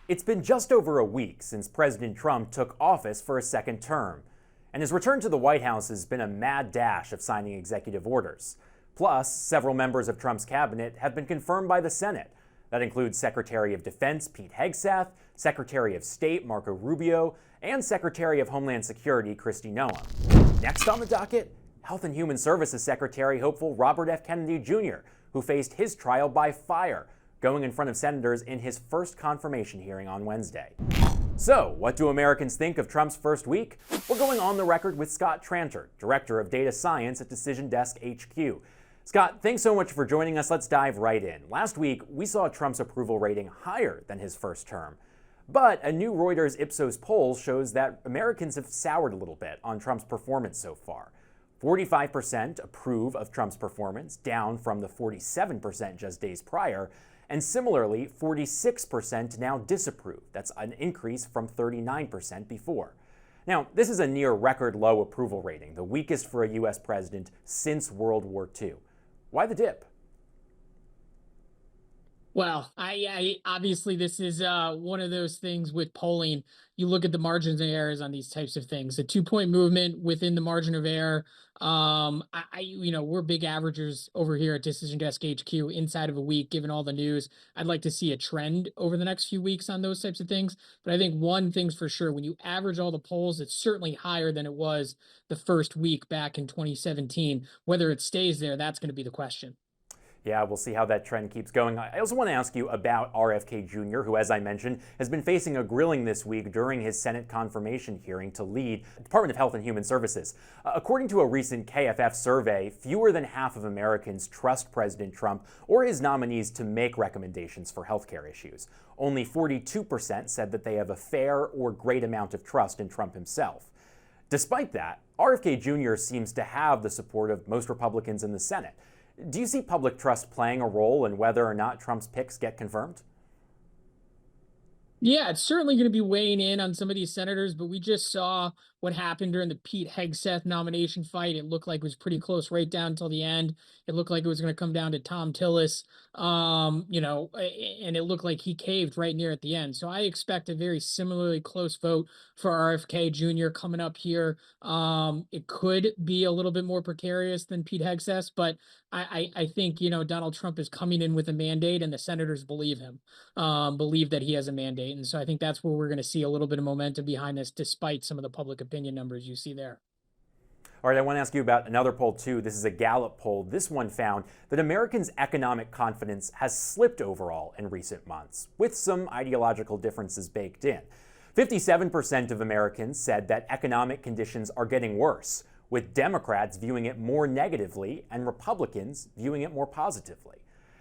It's been just over a week since President Trump took office for a second term, and his return to the White House has been a mad dash of signing executive orders. Plus, several members of Trump's cabinet have been confirmed by the Senate. That includes Secretary of Defense Pete Hegseth, Secretary of State Marco Rubio, and Secretary of Homeland Security Kristi Noem. Next on the docket, Health and Human Services Secretary hopeful Robert F. Kennedy Jr., who faced his trial by fire, going in front of senators in his first confirmation hearing on Wednesday. So, what do Americans think of Trump's first week? We're going on the record with Scott Tranter, Director of Data Science at Decision Desk HQ. Scott, thanks so much for joining us. Let's dive right in. Last week, we saw Trump's approval rating higher than his first term. But a new Reuters Ipsos poll shows that Americans have soured a little bit on Trump's performance so far. 45% approve of Trump's performance, down from the 47% just days prior. And similarly, 46% now disapprove. That's an increase from 39% before. Now, this is a near record low approval rating, the weakest for a U.S. president since World War II. Why the dip? Well, I obviously this is one of those things with polling. You look at the margins of errors on these types of things. A 2-point movement within the margin of error. We're big averagers over here at Decision Desk HQ. Inside of a week, given all the news, I'd like to see a trend over the next few weeks on those types of things. But I think one thing's for sure: when you average all the polls, it's certainly higher than it was the first week back in 2017. Whether it stays there, that's going to be the question. Yeah, we'll see how that trend keeps going. I also want to ask you about RFK Jr., who, as I mentioned, has been facing a grilling this week during his Senate confirmation hearing to lead the Department of Health and Human Services. According to a recent KFF survey, fewer than half of Americans trust President Trump or his nominees to make recommendations for healthcare issues. Only 42% said that they have a fair or great amount of trust in Trump himself. Despite that, RFK Jr. seems to have the support of most Republicans in the Senate. Do you see public trust playing a role in whether or not Trump's picks get confirmed? Yeah, it's certainly going to be weighing in on some of these senators, but we just saw what happened during the Pete Hegseth nomination fight. It looked like it was pretty close right down until the end. It looked like it was going to come down to Tom Tillis, and it looked like he caved right near at the end. So I expect a very similarly close vote for RFK Jr. coming up here. It could be a little bit more precarious than Pete Hegseth, but I think, Donald Trump is coming in with a mandate and the senators believe him, believe that he has a mandate. And so I think that's where we're going to see a little bit of momentum behind this, despite some of the public opinion numbers you see there. All right, I want to ask you about another poll too. This is a Gallup poll. This one found that Americans' economic confidence has slipped overall in recent months, with some ideological differences baked in. 57% of Americans said that economic conditions are getting worse, with Democrats viewing it more negatively and Republicans viewing it more positively.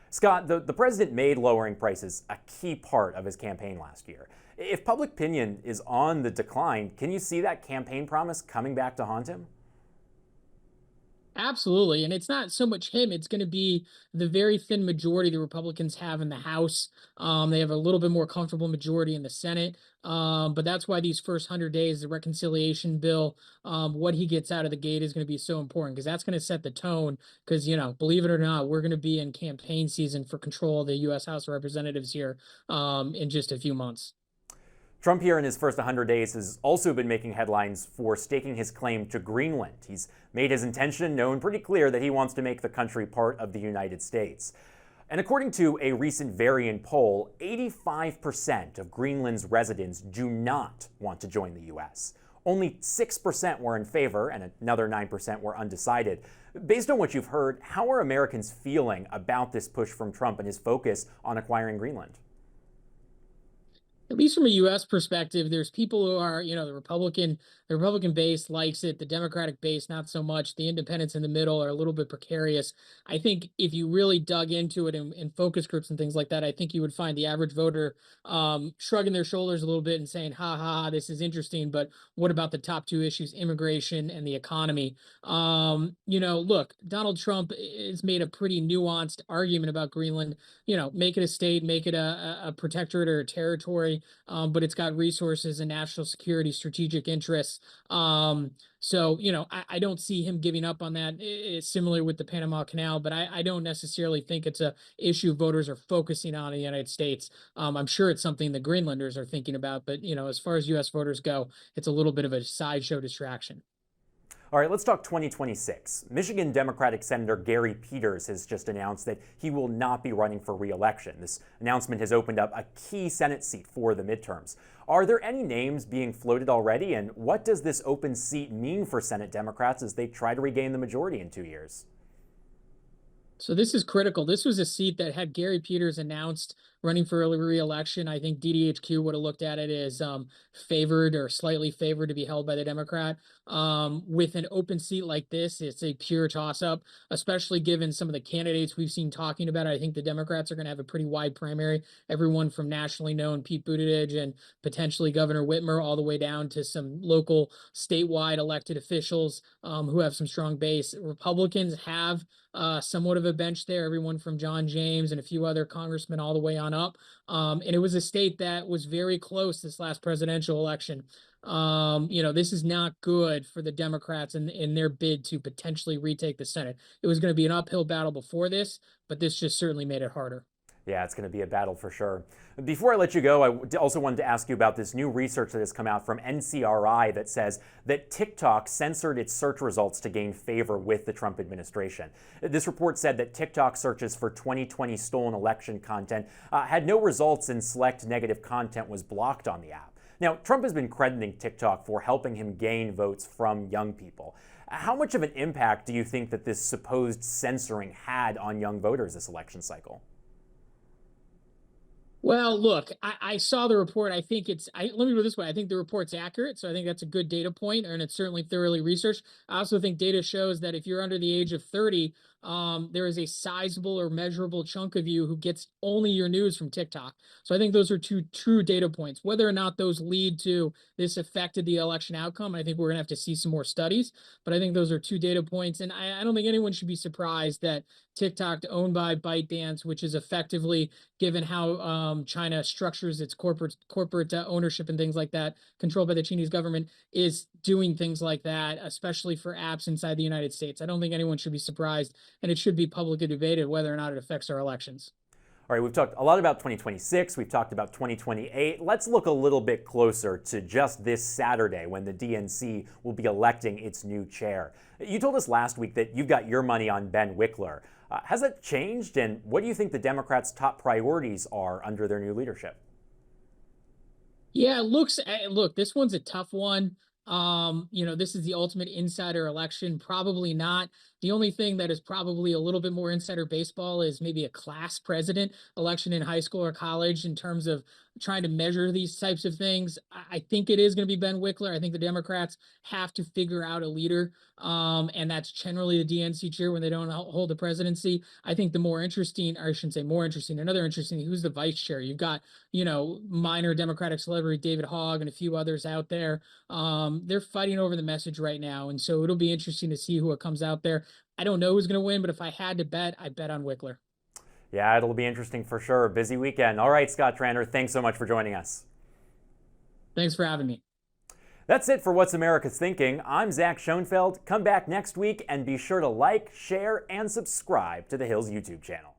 Scott, the president made lowering prices a key part of his campaign last year. If public opinion is on the decline, can you see that campaign promise coming back to haunt him? Absolutely. And it's not so much him. It's going to be the very thin majority the Republicans have in the House. They have a little bit more comfortable majority in the Senate. But that's why these first 100 days, the reconciliation bill, what he gets out of the gate is going to be so important, because that's going to set the tone. Because, believe it or not, we're going to be in campaign season for control of the U.S. House of Representatives here in just a few months. Trump here in his first 100 days has also been making headlines for staking his claim to Greenland. He's made his intention known pretty clear that he wants to make the country part of the United States. And according to a recent Varian poll, 85% of Greenland's residents do not want to join the U.S. Only 6% were in favor and another 9% were undecided. Based on what you've heard, how are Americans feeling about this push from Trump and his focus on acquiring Greenland? At least from a U.S. perspective, there's people who are, the Republican base likes it. The Democratic base, not so much. The independents in the middle are a little bit precarious. I think if you really dug into it in focus groups and things like that, I think you would find the average voter shrugging their shoulders a little bit and saying, ha ha, this is interesting, but what about the top two issues, immigration and the economy? Look, Donald Trump has made a pretty nuanced argument about Greenland. Make it a state, make it a protectorate or a territory. but it's got resources and national security strategic interests. So, I don't see him giving up on that. It's similar with the Panama Canal, but I don't necessarily think it's a issue voters are focusing on in the United States. I'm sure it's something the Greenlanders are thinking about, but as far as U.S. voters go, it's a little bit of a sideshow distraction. All right, let's talk 2026. Michigan Democratic Senator Gary Peters has just announced that he will not be running for re-election. This announcement has opened up a key Senate seat for the midterms. Are there any names being floated already, and what does this open seat mean for Senate Democrats as they try to regain the majority in 2 years? So this is critical. This was a seat that had Gary Peters announced running for re-election. I think DDHQ would have looked at it as favored or slightly favored to be held by the Democrat. With an open seat like this, it's a pure toss-up, especially given some of the candidates we've seen talking about it. I think the Democrats are going to have a pretty wide primary. Everyone from nationally known Pete Buttigieg and potentially Governor Whitmer all the way down to some local statewide elected officials who have some strong base. Republicans have somewhat of a bench there, everyone from John James and a few other congressmen all the way on up. And it was a state that was very close this last presidential election. This is not good for the Democrats in their bid to potentially retake the Senate. It was going to be an uphill battle before this, but this just certainly made it harder. Yeah, it's going to be a battle for sure. Before I let you go, I also wanted to ask you about this new research that has come out from NCRI that says that TikTok censored its search results to gain favor with the Trump administration. This report said that TikTok searches for 2020 stolen election content had no results, and select negative content was blocked on the app. Now, Trump has been crediting TikTok for helping him gain votes from young people. How much of an impact do you think that this supposed censoring had on young voters this election cycle? Well, look, I saw the report. I think let me put it this way. I think the report's accurate. So I think that's a good data point, and it's certainly thoroughly researched. I also think data shows that if you're under the age of 30, there is a sizable or measurable chunk of you who gets only your news from TikTok. So I think those are two true data points. Whether or not those lead to this affected the election outcome, I think we're going to have to see some more studies. But I think those are two data points. And I don't think anyone should be surprised that TikTok, owned by ByteDance, which is effectively, given how China structures its corporate ownership and things like that, controlled by the Chinese government, is doing things like that, especially for apps inside the United States. I don't think anyone should be surprised, and it should be publicly debated whether or not it affects our elections. All right, we've talked a lot about 2026. We've talked about 2028. Let's look a little bit closer to just this Saturday when the DNC will be electing its new chair. You told us last week that you've got your money on Ben Wickler. Has that changed, and what do you think the Democrats' top priorities are under their new leadership? Yeah, look, this one's a tough one. This is the ultimate insider election. Probably not. The only thing that is probably a little bit more insider baseball is maybe a class president election in high school or college in terms of trying to measure these types of things. I think it is going to be Ben Wickler. I think the Democrats have to figure out a leader, and that's generally the DNC chair when they don't hold the presidency. I think the more interesting, or I shouldn't say more interesting, another interesting, who's the vice chair? You've got, minor Democratic celebrity David Hogg and a few others out there. They're fighting over the message right now, and so it'll be interesting to see who it comes out there. I don't know who's going to win, but if I had to bet, I bet on Wickler. Yeah, it'll be interesting for sure. Busy weekend. All right, Scott Tranter, thanks so much for joining us. Thanks for having me. That's it for What's America's Thinking. I'm Zach Schonfeld. Come back next week and be sure to like, share, and subscribe to The Hill's YouTube channel.